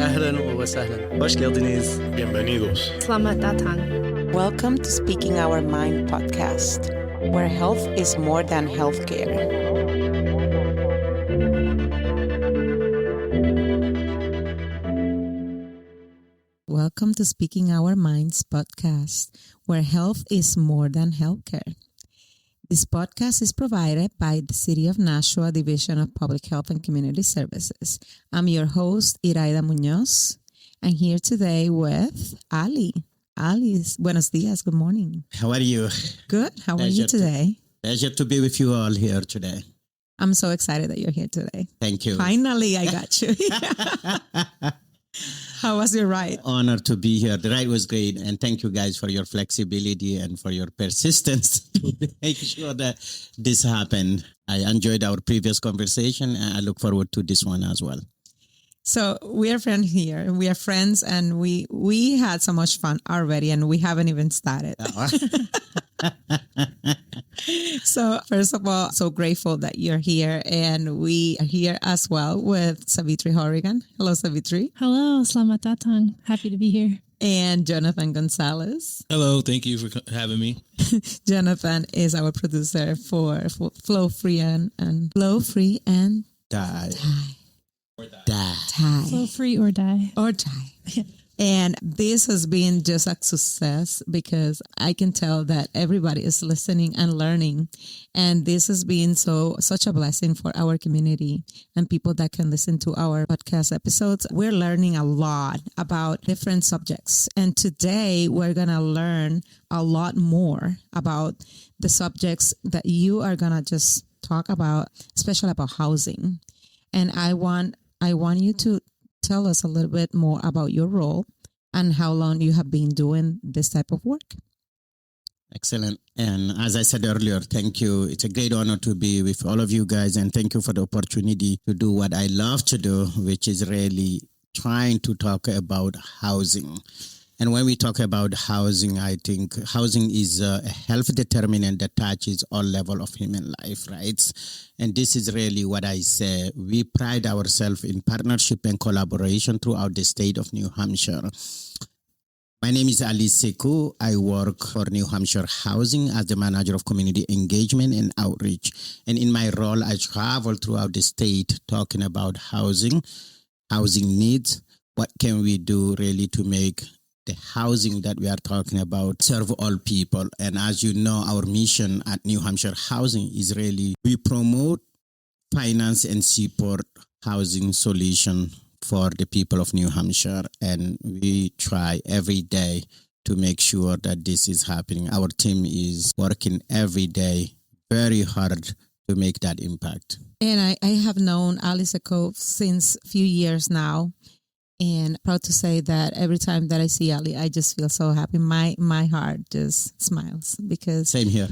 أهلا وسهلا. Hoş geldiniz. Bienvenidos. Selamat datang. Welcome to Speaking Our Mind podcast, where health is more than healthcare. Welcome to Speaking Our Minds podcast, where health is more than healthcare. This podcast is provided by the City of Nashua Division of Public Health and Community Services. I'm your host, Iraida Munoz. I'm here today with Ali. Ali, buenos dias. Good morning. How are you? Good. How are you today? Pleasure to be with you all here today. I'm so excited that you're here today. Thank you. Finally, I got you. How was your ride? Honored to be here. The ride was great. And thank you guys for your flexibility and for your persistence to make sure that this happened. I enjoyed our previous conversation and I look forward to this one as well. So we are friends here. We are friends and we had so much fun already and we haven't even started. So first of all, so grateful that you're here, and we are here as well with Savitri Horrigan. Hello, Savitri. Hello, selamat datang. Happy to be here. And Jonathan Gonzalez. Hello, thank you for having me. Jonathan is our producer for Flow Free and Die. Flow free or die. Or die. And this has been just a success because I can tell that everybody is listening and learning. And this has been such a blessing for our community and people that can listen to our podcast episodes. We're learning a lot about different subjects. And today we're going to learn a lot more about the subjects that you are going to just talk about, especially about housing. And I want you to tell us a little bit more about your role and how long you have been doing this type of work. Excellent. And as I said earlier, thank you. It's a great honor to be with all of you guys. And thank you for the opportunity to do what I love to do, which is really trying to talk about housing. And when we talk about housing, I think housing is a health determinant that touches all levels of human life, right? And this is really what I say. We pride ourselves in partnership and collaboration throughout the state of New Hampshire. My name is Ali Sekou. I work for New Hampshire Housing as the manager of community engagement and outreach. And in my role, I travel throughout the state talking about housing needs. What can we do really to make the housing that we are talking about serve all people? And as you know, our mission at New Hampshire Housing is really, we promote, finance, and support housing solution for the people of New Hampshire. And we try every day to make sure that this is happening. Our team is working every day very hard to make that impact. And I have known Ali Sekou since a few years now. And proud to say that every time that I see Ali, I just feel so happy. My heart just smiles because Same here.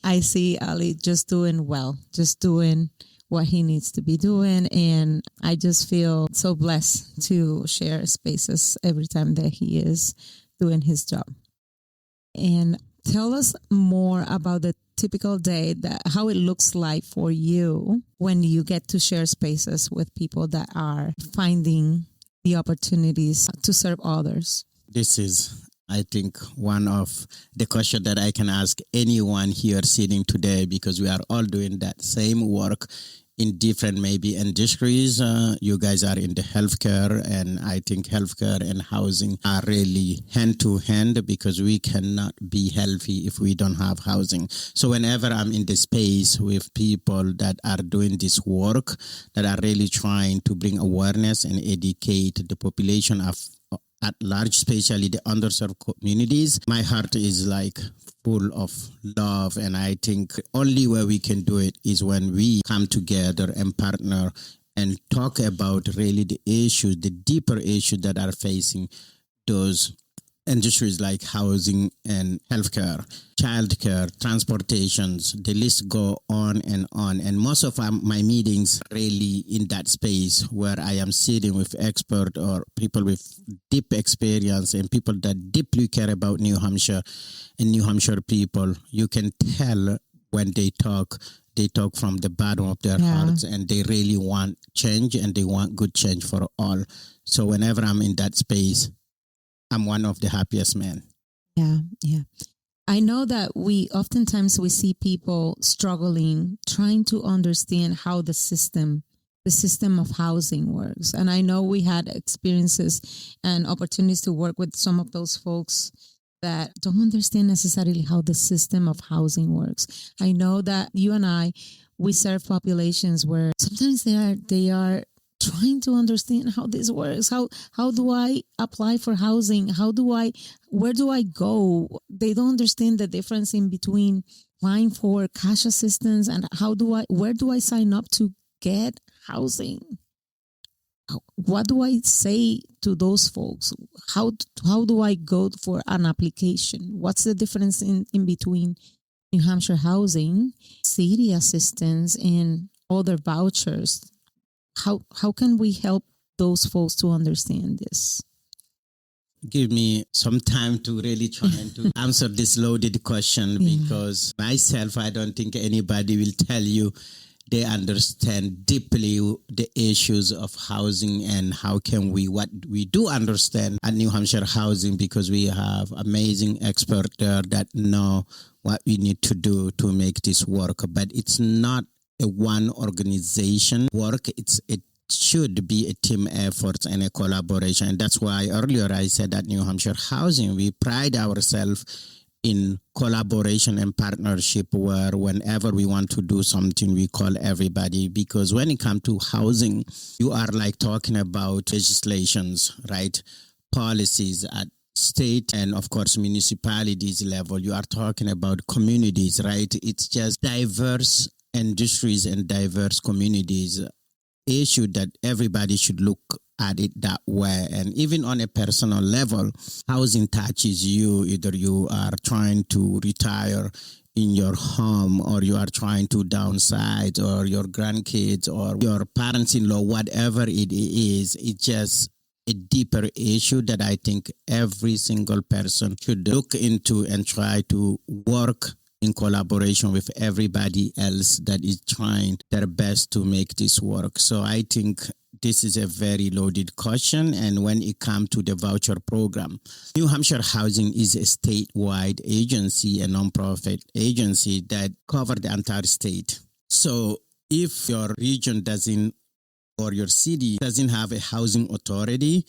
I see Ali just doing well, just doing what he needs to be doing. And I just feel so blessed to share spaces every time that he is doing his job. And tell us more about the typical day, how it looks like for you when you get to share spaces with people that are finding the opportunities to serve others. This is, I think, one of the questions that I can ask anyone here sitting today, because we are all doing that same work in different maybe industries. You guys are in the healthcare, and I think healthcare and housing are really hand to hand because we cannot be healthy if we don't have housing. So whenever I'm in the space with people that are doing this work, that are really trying to bring awareness and educate the population at large, especially the underserved communities, my heart is like full of love. And I think only way we can do it is when we come together and partner and talk about really the issues, the deeper issues that are facing those industries like housing and healthcare, childcare, transportations, the list go on. And most of my meetings really in that space where I am sitting with experts or people with deep experience and people that deeply care about New Hampshire and New Hampshire people. You can tell when they talk from the bottom of their Yeah. hearts, and they really want change, and they want good change for all. So whenever I'm in that space, I'm one of the happiest men. Yeah, yeah. I know that oftentimes we see people struggling, trying to understand how the system of housing works. And I know we had experiences and opportunities to work with some of those folks that don't understand necessarily how the system of housing works. I know that you and we serve populations where sometimes they are trying to understand how this works. How do I apply for housing? Where do I go? They don't understand the difference in between applying for cash assistance and where do I sign up to get housing? What do I say to those folks? How do I go for an application? What's the difference in between New Hampshire housing, city assistance, and other vouchers? How can we help those folks to understand this? Give me some time to really try to answer this loaded question, because myself, I don't think anybody will tell you they understand deeply the issues of housing and what we do understand at New Hampshire Housing, because we have amazing experts there that know what we need to do to make this work. But it's not a one organization work. It should be a team effort and a collaboration. And that's why earlier I said at New Hampshire Housing, we pride ourselves in collaboration and partnership, where whenever we want to do something, we call everybody. Because when it comes to housing, you are like talking about legislations, right? Policies at state and of course municipalities level. You are talking about communities, right? It's just diverse industries and diverse communities issue that everybody should look at it that way. And even on a personal level, housing touches you. Either you are trying to retire in your home, or you are trying to downsize, or your grandkids, or your parents-in-law, whatever it is. It's just a deeper issue that I think every single person should look into and try to work in collaboration with everybody else that is trying their best to make this work. So I think this is a very loaded question. And when it comes to the voucher program, New Hampshire Housing is a statewide agency, a nonprofit agency that covers the entire state. So if your region doesn't, or your city doesn't have a housing authority,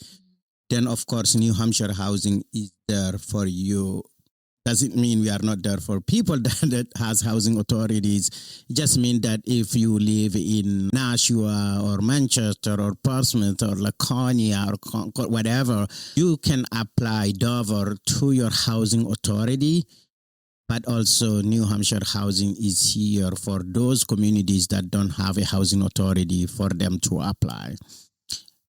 then of course New Hampshire Housing is there for you. Doesn't mean we are not there for people that has housing authorities. It just means that if you live in Nashua or Manchester or Portsmouth or Laconia or Concord, whatever, you can apply Dover to your housing authority. But also New Hampshire Housing is here for those communities that don't have a housing authority for them to apply.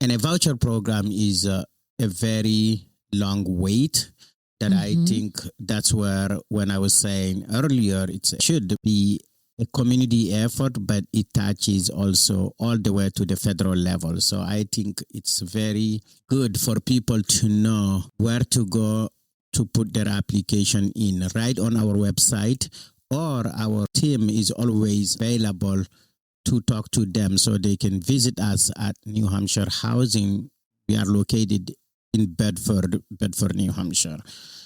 And a voucher program is a very long wait. That I think that's where, when I was saying earlier, it should be a community effort, but it touches also all the way to the federal level. So I think it's very good for people to know where to go to put their application in, right on our website, or our team is always available to talk to them, so they can visit us at New Hampshire Housing. We are located in Bedford, New Hampshire.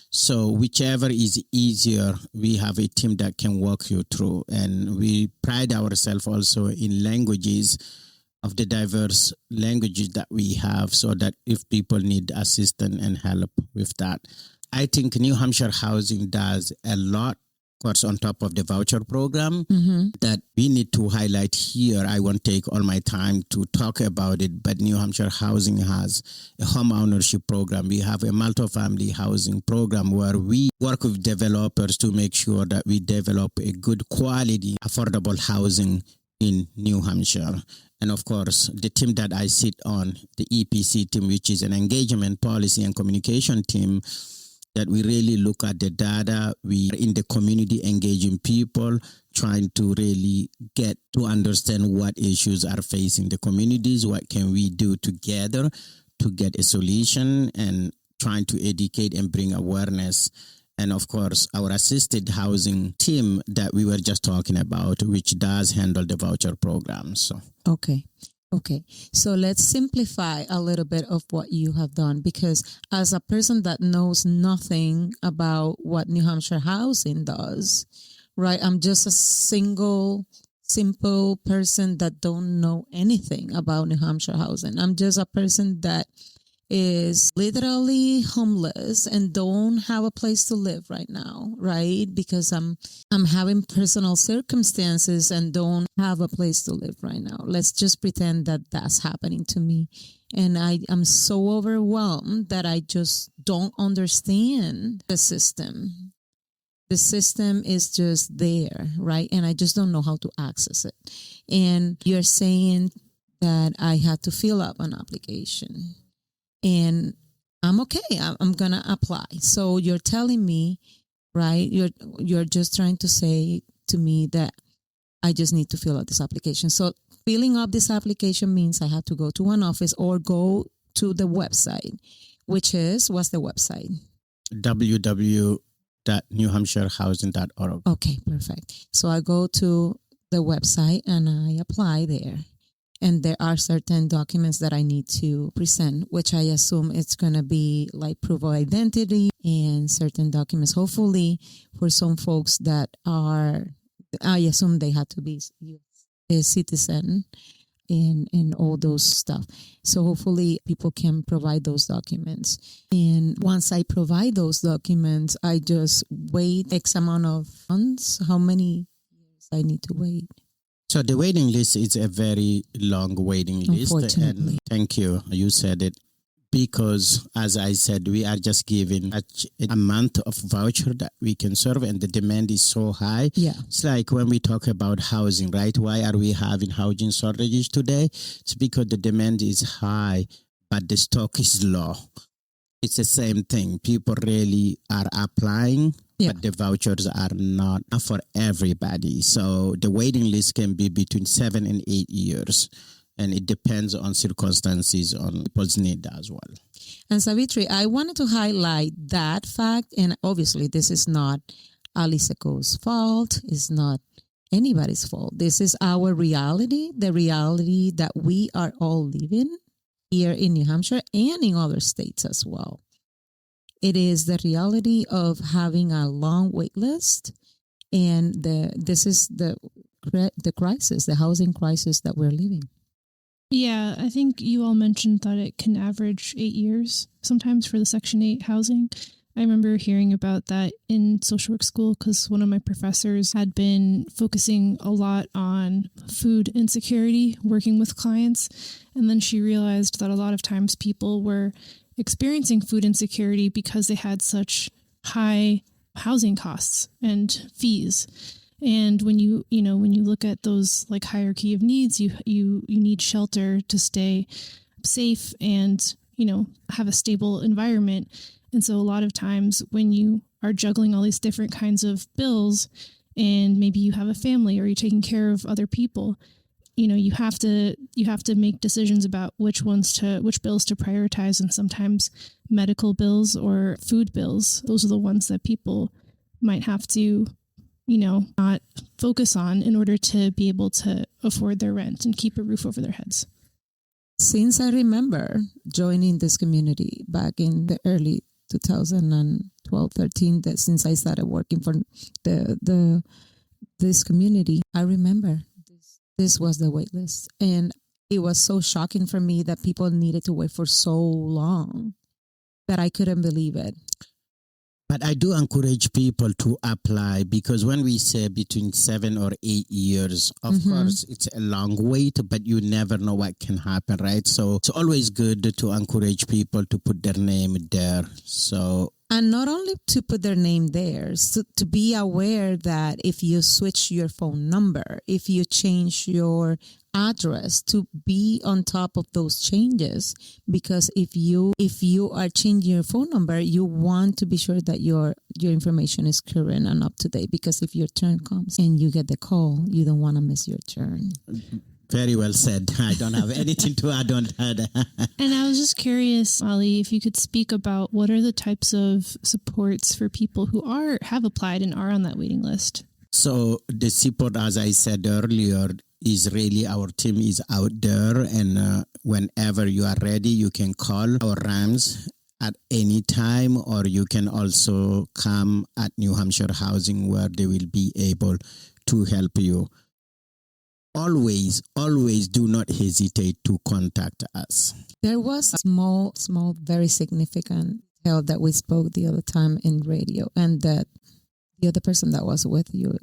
So whichever is easier, we have a team that can walk you through. And we pride ourselves also in languages, of the diverse languages that we have, so that if people need assistance and help with that. I think New Hampshire Housing does a lot, of course, on top of the voucher program that we need to highlight here. I won't take all my time to talk about it, but New Hampshire Housing has a home ownership program. We have a multifamily housing program where we work with developers to make sure that we develop a good quality, affordable housing in New Hampshire. And of course, the team that I sit on, the EPC team, which is an engagement, policy, and communication team, that we really look at the data. We are in the community engaging people, trying to really get to understand what issues are facing the communities, what can we do together to get a solution, and trying to educate and bring awareness And of course, our assisted housing team that we were just talking about, which does handle the voucher programs. So. Okay. So let's simplify a little bit of what you have done, because as a person that knows nothing about what New Hampshire housing does, right? I'm just a simple person that don't know anything about New Hampshire housing. I'm just a person that is literally homeless and don't have a place to live right now, right? Because I'm having personal circumstances and don't have a place to live right now. Let's just pretend that that's happening to me. And I'm so overwhelmed that I just don't understand the system. The system is just there, right? And I just don't know how to access it. And you're saying that I had to fill up an application. And I'm okay. I'm gonna apply. So you're telling me, right? You're just trying to say to me that I just need to fill out this application. So filling up this application means I have to go to an office or go to the website, which is, what's the website? www.newhampshirehousing.org. Okay, perfect. So I go to the website and I apply there. And there are certain documents that I need to present, which I assume it's going to be like proof of identity and certain documents. Hopefully, for some folks that are, I assume they have to be a citizen and all those stuff. So hopefully people can provide those documents. And once I provide those documents, I just wait X amount of months. How many years I need to wait? So the waiting list is a very long waiting list. Unfortunately. And thank you. You said it. Because, as I said, we are just given a month of voucher that we can serve, and the demand is so high. Yeah. It's like when we talk about housing, right? Why are we having housing shortages today? It's because the demand is high, but the stock is low. It's the same thing. People really are applying, but the vouchers are not for everybody. So the waiting list can be between 7 and 8 years. And it depends on circumstances, on people's need as well. And Savitri, I wanted to highlight that fact. And obviously, this is not Ali Sekou's fault. It's not anybody's fault. This is our reality, the reality that we are all living here in New Hampshire and in other states as well. It is the reality of having a long wait list. And this is the crisis, the housing crisis that we're living. Yeah, I think you all mentioned that it can average 8 years sometimes for the Section 8 housing. I remember hearing about that in social work school because one of my professors had been focusing a lot on food insecurity, working with clients. And then she realized that a lot of times people were experiencing food insecurity because they had such high housing costs and fees. And when you look at those like hierarchy of needs, you need shelter to stay safe and, have a stable environment. And so a lot of times when you are juggling all these different kinds of bills and maybe you have a family or you're taking care of other people, you have to make decisions about which bills to prioritize. And sometimes medical bills or food bills, those are the ones that people might have to not focus on in order to be able to afford their rent and keep a roof over their heads. Since I remember joining this community back in the early 2012-13, that since I started working for this community, I remember this was the wait list. And it was so shocking for me that people needed to wait for so long that I couldn't believe it. But I do encourage people to apply because when we say between 7 or 8 years, of course, it's a long wait, but you never know what can happen, right? So it's always good to encourage people to put their name there. And not only to put their name there, so to be aware that if you switch your phone number, if you change your address, to be on top of those changes, because if you are changing your phone number, you want to be sure that your information is current and up to date, because if your turn comes and you get the call, you don't want to miss your turn. Very well said. I don't have anything to add on that. And I was just curious, Ali, if you could speak about what are the types of supports for people who have applied and are on that waiting list? So the support, as I said earlier, is really our team is out there, and whenever you are ready, you can call our RAMs at any time, or you can also come at New Hampshire Housing where they will be able to help you. Always do not hesitate to contact us. There was a small, very significant help that we spoke the other time in radio, and that the other person that was with you.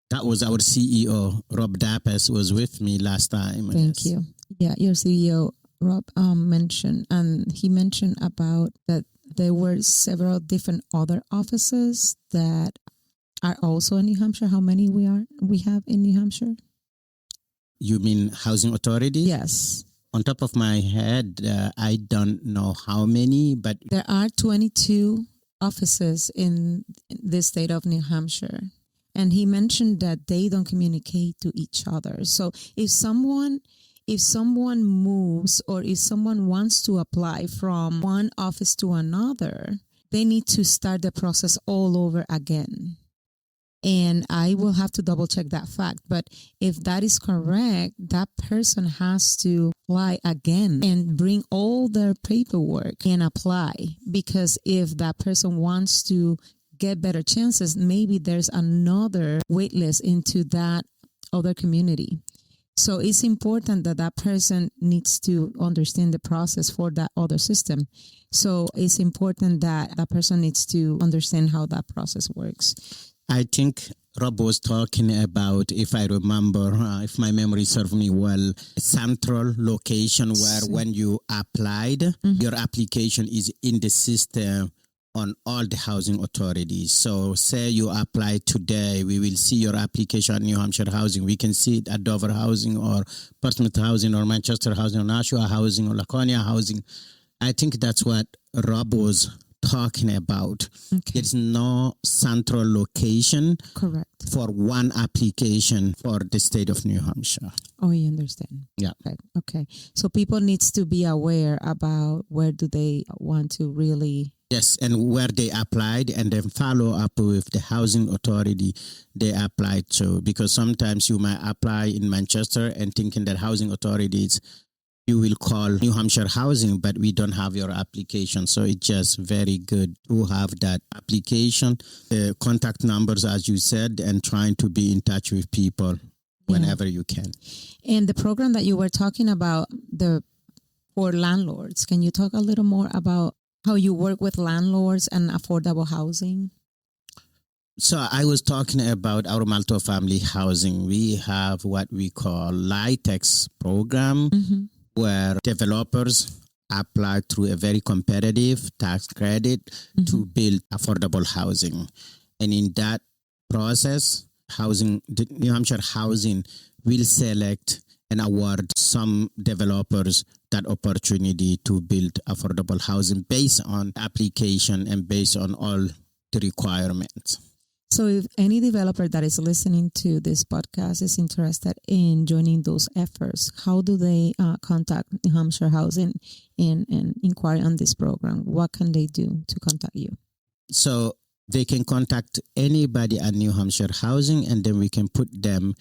That was our CEO, Rob Dappes, was with me last time. Thank you. Yeah, your CEO, Rob, mentioned, and he mentioned about that there were several different other offices that are also in New Hampshire. How many we have in New Hampshire? You mean housing authority? Yes. On top of my head, I don't know how many, but there are 22 offices in the state of New Hampshire. And he mentioned that they don't communicate to each other. So if someone moves, or if someone wants to apply from one office to another, they need to start the process all over again. And I will have to double check that fact. But if that is correct, that person has to apply again and bring all their paperwork and apply. Because if that person wants to get better chances, maybe there's another wait list into that other community. So it's important that that person needs to understand the process for that other system. So it's important that that person needs to understand how that process works. I think Rob was talking about, if I remember, if my memory serves me well, a central location where when you applied, your application is in the system on all the housing authorities. So say you apply today, we will see your application at New Hampshire Housing. We can see it at Dover Housing or Portsmouth Housing or Manchester Housing or Nashua Housing or Laconia Housing. I think that's what Rob was talking about. Okay. There's no central location Correct. for one application for the state of New Hampshire. Oh, you understand. Yeah. Okay. So people needs to be aware about where do they want to really... Yes, and where they applied, and then follow up with the housing authority they applied to. Because sometimes you might apply in Manchester and thinking that housing authorities, you will call New Hampshire Housing, but we don't have your application. So it's just very good to have that application, the contact numbers, as you said, and trying to be in touch with people whenever you can. And the program that you were talking about, for landlords, can you talk a little more about how you work with landlords and affordable housing? So I was talking about our multifamily housing. We have what we call LIHTX program, where developers apply through a very competitive tax credit to build affordable housing. And in that process, the New Hampshire Housing will select and award some developers that opportunity to build affordable housing based on application and based on all the requirements. So if any developer that is listening to this podcast is interested in joining those efforts, how do they contact New Hampshire Housing and inquire on this program? What can they do to contact you? So they can contact anybody at New Hampshire Housing, and then we can put them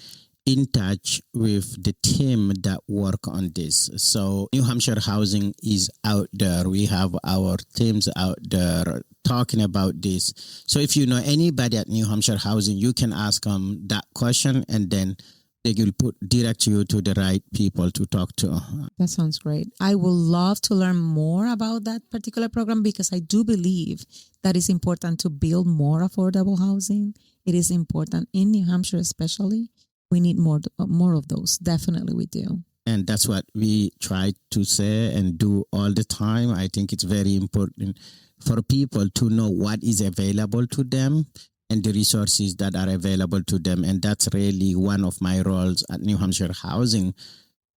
in touch with the team that work on this. So New Hampshire Housing is out there. We have our teams out there talking about this. So if you know anybody at New Hampshire Housing, you can ask them that question, and then they will direct you to the right people to talk to. That sounds great. I would love to learn more about that particular program, because I do believe that it's important to build more affordable housing. It is important in New Hampshire especially. We need more of those. Definitely we do. And that's what we try to say and do all the time. I think it's very important for people to know what is available to them and the resources that are available to them. And that's really one of my roles at New Hampshire Housing,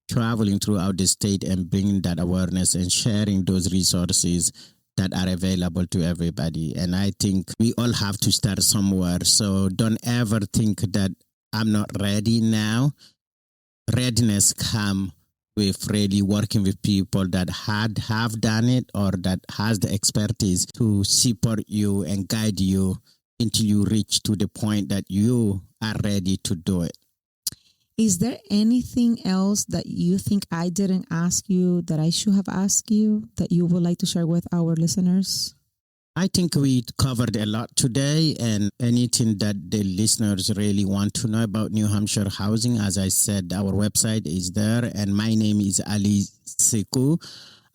traveling throughout the state and bringing that awareness and sharing those resources that are available to everybody. And I think we all have to start somewhere. So don't ever think that I'm not ready now. readiness come with really working with people that have done it or that has the expertise to support you and guide you until you reach to the point that you are ready to do it. Is there anything else that you think I didn't ask you that I should have asked you that you would like to share with our listeners? I think we covered a lot today, and anything that the listeners really want to know about New Hampshire housing, as I said, our website is there, and my name is Ali Sekou.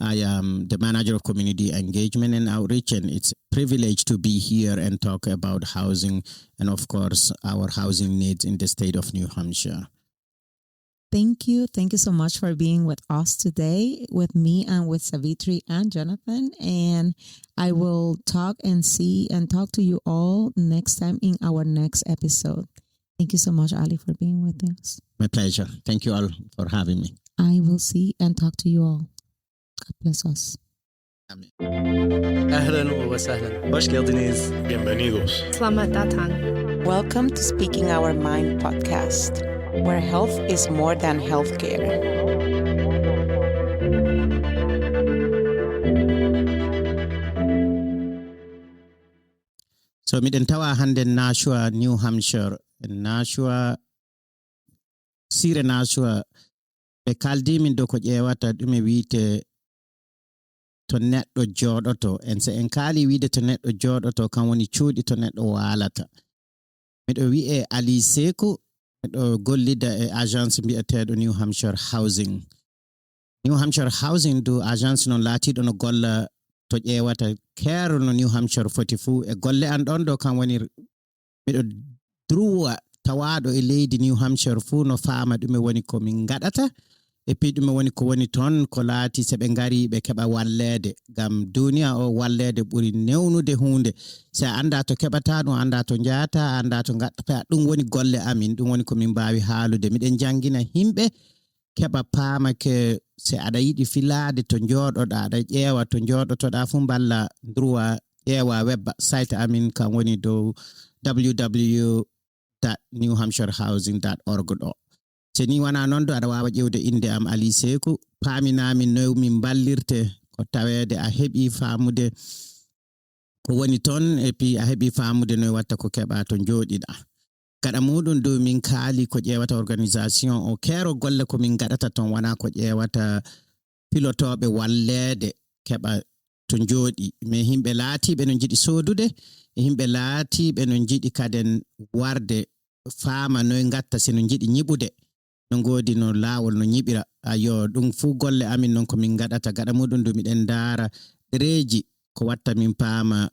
I am the manager of community engagement and outreach, and it's a privilege to be here and talk about housing and, of course, our housing needs in the state of New Hampshire. Thank you. Thank you so much for being with us today, with me and with Savitri and Jonathan. And I will talk to you all next time in our next episode. Thank you so much, Ali, for being with us. My pleasure. Thank you all for having me. I will see and talk to you all. God bless us. أهلا وسهلا. Hoş geldiniz. Bienvenidos. Selamat datang. Welcome to Speaking Our Mind podcast, where health is more than healthcare. So miɗen tawa hande Nashua, New Hampshire, Nashua, sire Nashua, ɓe kaldimin dow ko ƴeewata ɗume wiite to neɗɗo jooɗoto. En so en kaali wiide to neɗɗo jooɗoto kam woni cuuɗi to neɗɗo waalata. Miɗo wi'e Ali Sekou, miɗo gollida e agence mbi'eteeɗo New Hampshire Housing. New Hampshire Housing du agence noon laatiiɗo no golla to ƴeewata keero no New Hampshire foti fuu. E golle an ɗon ɗo kam woni miɗo druwa tawaaɗo e leydi New Hampshire fuu no faama ɗume woni ko min gaɗata. E puis ɗume woni ko woni toon ko laati so ɓe ngari ɓe keɓa walleede, ngam duniya o walleede ɓuri newnude hunde. So a annda to keɓata ɗum, annda to njahata, annda to gaɗata, ɗum woni golle amin, ɗum woni ko min mbaawi haalude. Miɗen janngina himɓe keɓa paamake so aɗa yiɗi filaade to njooɗoɗa, aɗa ƴeewa to njooɗotoɗa fuu mballa droit ƴeewa website amin kam woni dow www.newhampshirehousing.org ɗo. So ni wana noon do aɗa wawa ƴewde inde am Ali Sekou, paaminami no min ballirte ko taweede a heɓi faamude ko woni toon et puis a heɓi faamude no watta ko keɓa to jooɗiɗa. Gaɗa muɗum dow min kaali ko ƴeewata organisation o keero golle ko min gaɗata toon wana ko ƴeewata pilotoɓe walleede keɓa to jooɗi. Mais himɓe laatiɓe no jiɗi soodude e himɓe laatiɓe no jiɗi kaden warde faama noy gatta sino jiɗi ñiɓude. No ngoodi no laawol no ñiɓira. Ayo ɗum fuu golle amin noon ko min gaɗata. Gaɗa muɗum ndu miɗen ndaara ɗereeji ko watta min paama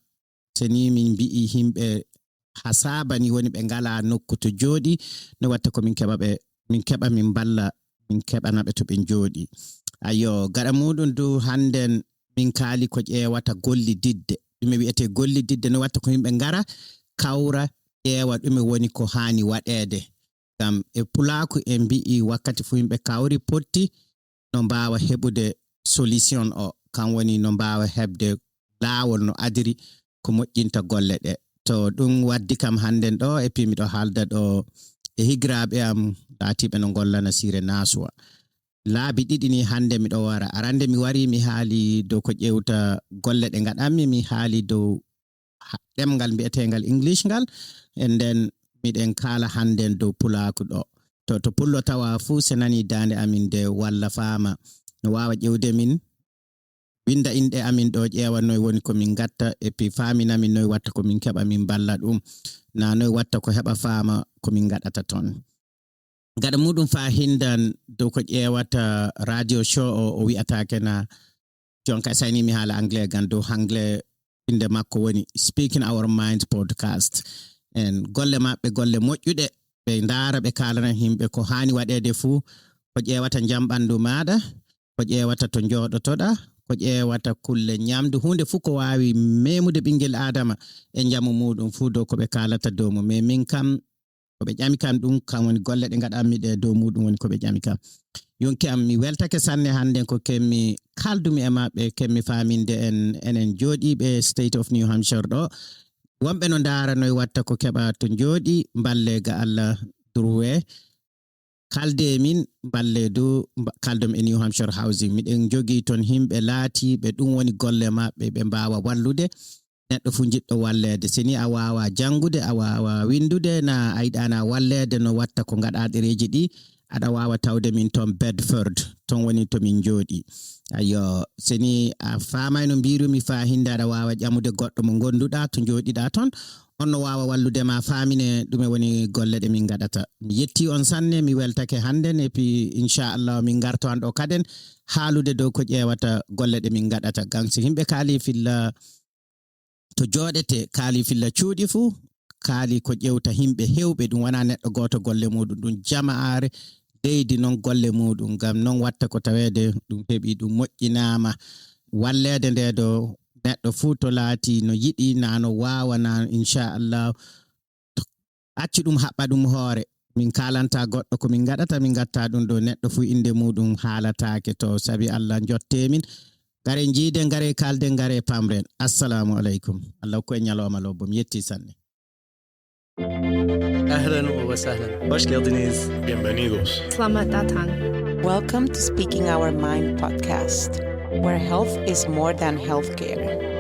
so ni min mbi'i himɓe hasaba ni woni ɓe ngala nokku to jooɗi no watta ko min keɓa min balla min keɓanaɓe to ɓe jooɗi. Ayo gaɗa muɗum ndu hannden min kaali ko ƴeewata gollididde. Ɗume wi'ete gollididde no watta ko yimɓe ngara kawra ƴeewa ɗume woni ko haani waɗeede. Gam e pulaaku e mbi'i wakkati fu yimɓe kawri potti no mbaawa heɓude solution o kam woni no mbaawa heɓde laawol no adiri ko moƴƴinta golle ɗe. To ɗum waddi kam hannden ɗo e puis miɗo haalda ɗo e higiraaɓe am laatiɓe no gollana sire Nashua. Laabi ɗiɗi ni hande miɗo wara. Arande mi wari mi haali dow ko ƴewta golle ɗe ngaɗanmi, mi haali dow ɗemngal mbi'etengal English ngal, and then miɗen kala hannden dow pulaaku ɗo. To pullo tawa fuu se nani dande amin de walla faama no wawa ƴewde min winda inɗe amin ɗo ƴeewa noy woni ko min gatta et puis faaminamin noy watta ko min keɓa min balla ɗum na noy watta ko heɓa faama ko min gaɗata toon. Gaɗa muɗum fa hindan dow ko ƴeewata radio show o wi'atake na jonka sayni mi haala anglais gan dow hanglais inde makko woni Speaking Our Mind podcast. En golle maɓɓe golle moƴƴuɗe ɓe ndaara ɓe kalana himɓe ko haani waɗeede fuu, ko ƴeewata jamɓandu maɗa, ko ƴeewata to jooɗotoɗa, ko ƴeewata kulle ñamdu, hunde fuu ko waawi memude ɓinguel adama e jamu muɗum fuu dow ko ɓe kalata dow mo. Mais min kam ko ɓe ƴami kam ɗum kam woni golle ɗe gaɗanmi ɗe dow muɗum woni ko ɓe ƴami kam. Yonki am mi weltake sanne hannde ko kemmi kaldumi e maɓɓe, kemmi faminde enen jooɗiɓe state of New Hampshire ɗo. Wonɓe no ndaara noy watta ko keɓa to jooɗi, mballe ga Allah durwe kalde min balle do kaldom e New Hampshire housing miɗen jogi ton himɓe laati ɓe ɗum woni golle maɓɓe ɓe mbawa wallude neɗɗo fu jiɗɗo wallede seni a wawa jangude a wawa windude na a yiɗana wallede no watta ko gaɗa ɗereji ɗi aɗa wawa tawde min ton Bedford ton woni to min jooɗi ayo seni a famay no mbirumi fa hinde aɗa wawa ƴamude goɗɗo mo gonduɗa to jooɗiɗa ton on no wawa wallude ma famine ɗume woni golle ɗe min gaɗata mi yetti on sanne mi weltake handen et puis inchallah min garto an ɗo kaden haalude dow ko ƴewata golle ɗe min gaɗata gam so himɓe kaali filla to jooɗete kaali filla cuuɗi fuu kaali ko ƴewta himɓe hewɓe ɗum wona neɗɗo goto golle muɗum ɗum jama'are leydi noon golle muɗum gam noon watta ko tawede ɗum heeɓi ɗum moƴƴinama wallede nde ɗo neɗɗo fuu to laati no yiɗi na no wawa na inchallah acci ɗum haɓɓa ɗum hoore min kalanta goɗɗo ko min gaɗata min gatta ɗum ɗo neɗɗo fuu inde muɗum haalatake to sabi Allah jottemin gare jiide gare kalde gare pamren assalamu aleykum Allah ko e ñalawma lobbo mi yetti sanne. أهلا وسهلا. Hoş geldiniz. Bienvenidos. Selamat datang. Welcome to Speaking Our Mind podcast, where health is more than healthcare.